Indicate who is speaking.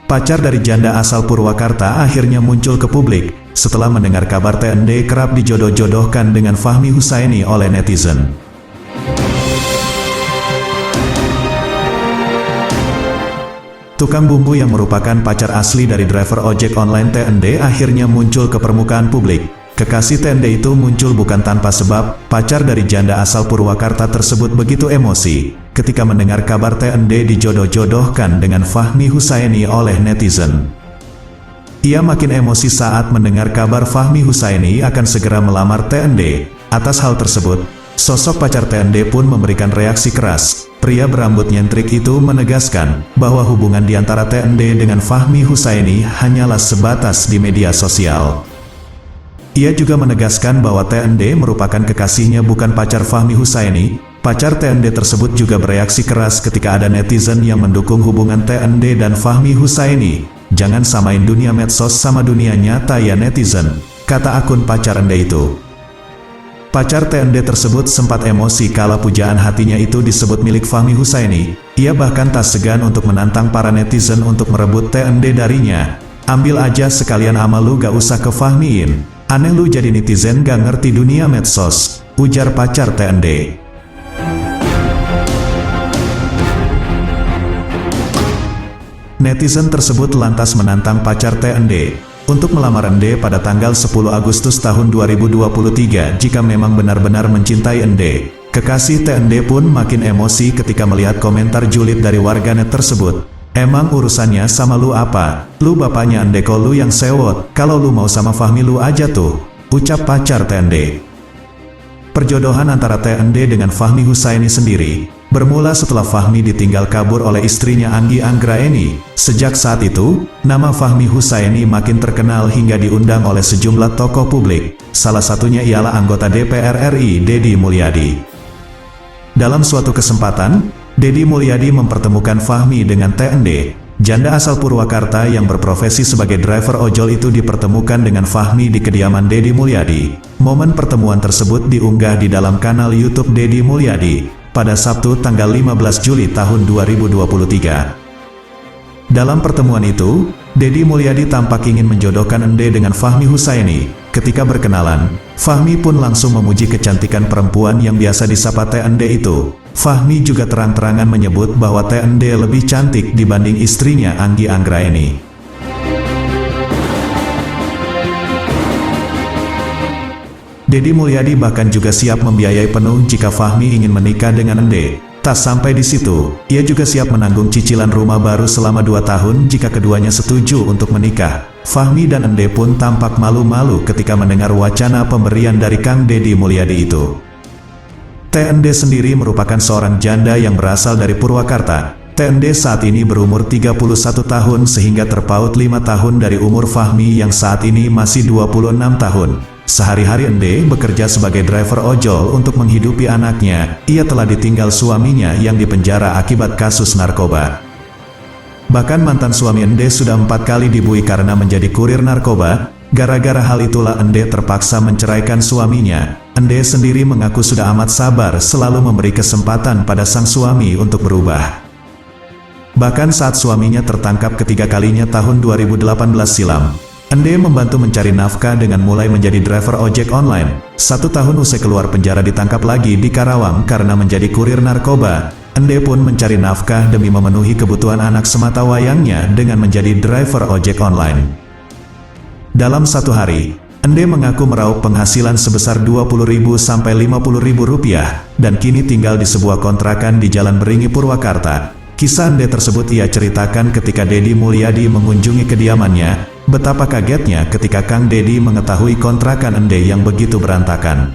Speaker 1: Pacar dari janda asal Purwakarta akhirnya muncul ke publik, setelah mendengar kabar TND kerap dijodoh-jodohkan dengan Fahmi Husaini oleh netizen. Tukang bumbu yang merupakan pacar asli dari driver ojek online TND akhirnya muncul ke permukaan publik. Kekasih TND itu muncul bukan tanpa sebab, pacar dari janda asal Purwakarta tersebut begitu emosi ketika mendengar kabar TND dijodoh-jodohkan dengan Fahmi Husaini oleh netizen. Ia makin emosi saat mendengar kabar Fahmi Husaini akan segera melamar TND. Atas hal tersebut, sosok pacar TND pun memberikan reaksi keras. Pria berambut nyentrik itu menegaskan bahwa hubungan di antara TND dengan Fahmi Husaini hanyalah sebatas di media sosial. Ia juga menegaskan bahwa TND merupakan kekasihnya bukan pacar Fahmi Husaini. Pacar TND tersebut juga bereaksi keras ketika ada netizen yang mendukung hubungan TND dan Fahmi Husaini. "Jangan samain dunia medsos sama dunia nyata ya netizen," kata akun pacar Ende itu. Pacar TND tersebut sempat emosi kala pujaan hatinya itu disebut milik Fahmi Husaini. Ia bahkan tak segan untuk menantang para netizen untuk merebut TND darinya. "Ambil aja sekalian ama lu, gak usah ke Fahmiin. Aneh lu jadi netizen gak ngerti dunia medsos," ujar pacar TND. Netizen tersebut lantas menantang pacar TND untuk melamar Ende pada tanggal 10 Agustus tahun 2023 jika memang benar-benar mencintai Ende. Kekasih TND pun makin emosi ketika melihat komentar julid dari warganet tersebut. "Emang urusannya sama lu apa? Lu bapaknya Ende kok lu yang sewot, kalau lu mau sama Fahmi lu aja tuh," ucap pacar TND. Perjodohan antara TND dengan Fahmi Husaini sendiri bermula setelah Fahmi ditinggal kabur oleh istrinya Anggi Anggraeni. Sejak saat itu, nama Fahmi Husaini makin terkenal hingga diundang oleh sejumlah tokoh publik. Salah satunya ialah anggota DPR RI Deddy Mulyadi. Dalam suatu kesempatan, Deddy Mulyadi mempertemukan Fahmi dengan TND. Janda asal Purwakarta yang berprofesi sebagai driver ojol itu dipertemukan dengan Fahmi di kediaman Deddy Mulyadi. Momen pertemuan tersebut diunggah di dalam kanal YouTube Deddy Mulyadi pada Sabtu tanggal 15 Juli tahun 2023. Dalam pertemuan itu, Deddy Mulyadi tampak ingin menjodohkan Ende dengan Fahmi Husaini. Ketika berkenalan, Fahmi pun langsung memuji kecantikan perempuan yang biasa disapa TND itu. Fahmi juga terang-terangan menyebut bahwa TND lebih cantik dibanding istrinya Anggi Anggraeni. Deddy Mulyadi bahkan juga siap membiayai penuh jika Fahmi ingin menikah dengan Ende. Tak sampai di situ, ia juga siap menanggung cicilan rumah baru selama 2 tahun jika keduanya setuju untuk menikah. Fahmi dan Ende pun tampak malu-malu ketika mendengar wacana pemberian dari Kang Deddy Mulyadi itu. TND sendiri merupakan seorang janda yang berasal dari Purwakarta. TND saat ini berumur 31 tahun sehingga terpaut 5 tahun dari umur Fahmi yang saat ini masih 26 tahun. Sehari-hari Ende bekerja sebagai driver ojol untuk menghidupi anaknya. Ia telah ditinggal suaminya yang dipenjara akibat kasus narkoba. Bahkan mantan suami Ende sudah 4 kali dibui karena menjadi kurir narkoba. Gara-gara hal itulah Ende terpaksa menceraikan suaminya. Ende sendiri mengaku sudah amat sabar selalu memberi kesempatan pada sang suami untuk berubah. Bahkan saat suaminya tertangkap ketiga kalinya tahun 2018 silam, Ende membantu mencari nafkah dengan mulai menjadi driver ojek online. 1 tahun usai keluar penjara ditangkap lagi di Karawang karena menjadi kurir narkoba. Ende pun mencari nafkah demi memenuhi kebutuhan anak sematawayangnya dengan menjadi driver ojek online. Dalam 1 hari, Ende mengaku meraup penghasilan sebesar Rp20.000 sampai Rp50.000 dan kini tinggal di sebuah kontrakan di Jalan Beringin Purwakarta. Kisah Ende tersebut ia ceritakan ketika Deddy Mulyadi mengunjungi kediamannya. Betapa kagetnya ketika Kang Deddy mengetahui kontrakan Ende yang begitu berantakan.